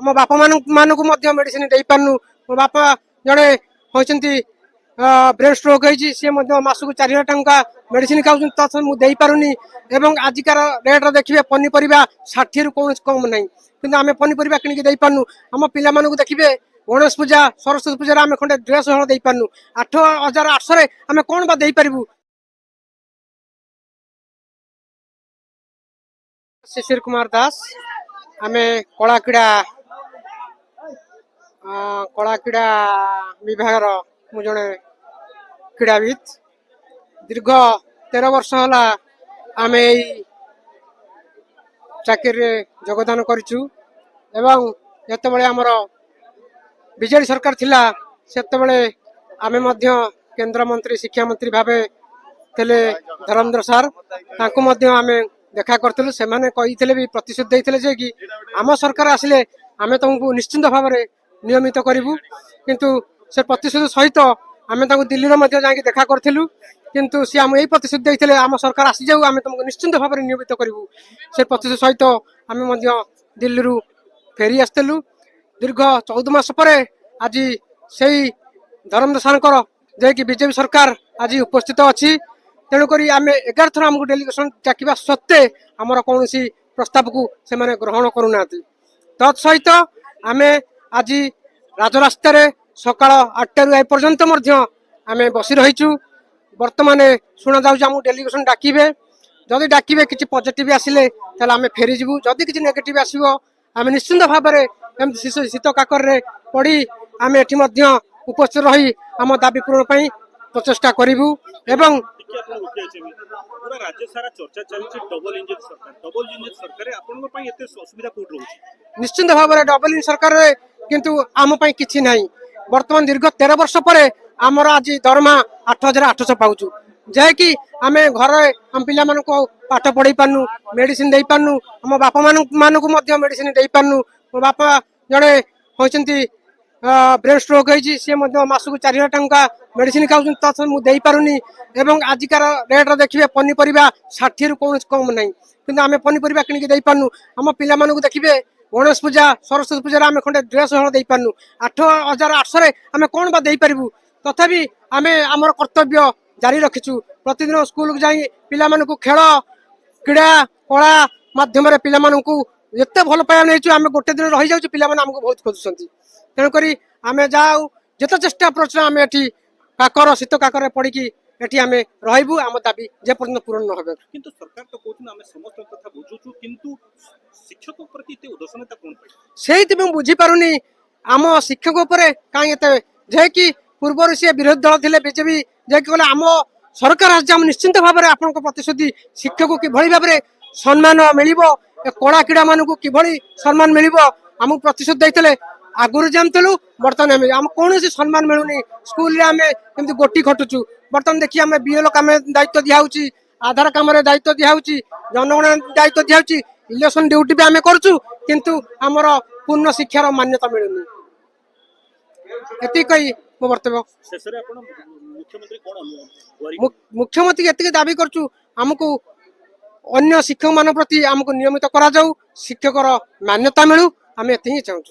आम बापा मानक मेडिसिन दे पारनु मो बापा जड़े होती ब्रेन स्ट्रोक होती सी मासक 4,000 टंका मेडिसिन खाऊ मुझे पारुनी एवं आजिकार रेट देखिए पनीपरिया 60 कौन कम ना कि आम पनीपरिया किणिकी पार्नु आम पिला देखिए गणेश पूजा सरस्वती पूजा आम खंडे ड्रेस हल दे पार्नु 8,800 आम कौन बा पारू। शिशिर कुमार दास आम कलाक्रीड़ा विभाग मु जड़े क्रीड़ाविद दीर्घ 13 वर्ष है आम चाकरी योगदान करूँ एवं जिते आमर बीजेडी सरकार थिला सेतबेले आमे मध्य केंद्र मंत्री शिक्षा मंत्री भावे थे धर्मेंद्र सार तांको मध्य आमे देखा करथिलु से माने कहिथिले भी प्रतिशोध देइथिले जे कि आम सरकार आसिले आमे तुमको निश्चिंत भाव में नियमित करूँ किंतु से प्रतिशोध सहित आमे तांको दिल्ली रो मध्य जाके देखा करथिलु किंतु सी आम यही प्रतिशोध देइथिले आम सरकार आसी जाऊ आमे तुमको निश्चिंत भाव में नियमित करूँ से प्रतिशोध सहित आमे मध्य दिल्ली रु फेरी आसथिलु दीर्घ 14 मास पर आज से धर्मेंद्र सारकर जे कि बीजेपी सरकार आज उपस्थित अच्छी तेणुक आम 11 थर आमको डेलीगेशन डाकिबा सत्वे आमर कौन प्रस्ताव को से ग्रहण करूना तत्सहित आम आज राजरास्त सकाल 8 पर्यंत आम बसी रहीचु बर्तमान शुणा जाऊँ डेलीगेशन डाकिबे जदि डाकिबे किसी पॉजिटिव आसिले आम फेरीजु जदि किसी नेगेटिव आसो आम निश्चिंत भाव में शीत काकर पड़ी आम एटी उपस्थित रही आम दाबी पूरण पर प्रचेषा करूँ एवं पूरा राज्य सारा चर्चा चलछि डबल इंजन सरकार आपन पई एते असुविधा कोट रहउछि निश्चिंत भाव में डबल इंजन सरकार किंतु आम पई किछि नाही वर्तमान दीर्घ 13 वर्ष पर आमर आज दरमा 8,800 पाउछु जे कि आम घर आम पिला मानको पाठ पढ़ी पारनु मेडिसिन दे पारनु आम बापा मानक मेडिसिन दे पारनु मो बापा जड़े होती ब्रेन स्ट्रोक होती सी मासक 4,000 टंका मेडिसिन खाऊ मुझे पारुनी एवं आजिकार रेट देखिए पनीपरिया 60 कौन कम ना कि आम पनीपरिया किणिकी पार्नु आम पिला देखिए गणेश पूजा सरस्वती पूजा आम खंडे ड्रेस हल दे पार्नु 8,800 आम कौन बा पारू तथापि आम आमर कर्तव्य जारी रखीचु प्रतिदिन स्कूल जाई पिला खेल क्रीड़ा कला माध्यम पिला एत भल पाया नहीं आम गोटे दिन रही जाऊँ पिला आमको बहुत खोजुंट तेणुक आम जाऊ जिते चेष्टा कर आम एटी काकर शीत काकर पड़ी एटी आम रहबू आम दाबी जे पर्यंत पूरण न हो किंतु सरकार तो कहउछ आम समस्त कथा बुझुछु किंतु शिक्षक प्रति एते उदासीनता कोन पई सेहित बुझी पारुनी आम शिक्षक उपर कहीं एते जे कि पूर्व सी विरोधी दल थे बीजेपी जे कि आम सरकार आम निश्चिंत भाव में आपन प्रतिश्रुति शिक्षक कि भाव में सम्मान मिल कला क्रीड़ा मान कि सम्मान मिल आमको प्रतिशोध देते आगुरी जानूँ बर्तमान आम कौन सम्मान मिलूनी स्कूल आम कमी गोटी खटुचु बर्तमान देखिए आम बीएल कम दायित्व दिखाई आधार कम दायित्व दिखाई जनगणना दायित्व दिखाई इलेक्शन ड्यूटी भी आम करुचु किंतु आमर पूर्ण शिक्षार मान्यता मिलूनी एति मो बर्तव्य मुख्यमंत्री एति दाबी करचु आमको अन्य शिक्षक मान प्रति आमको नियमित करा जाऊ शिक्षकर मान्यता मिलू आम एति ही चाहूँ।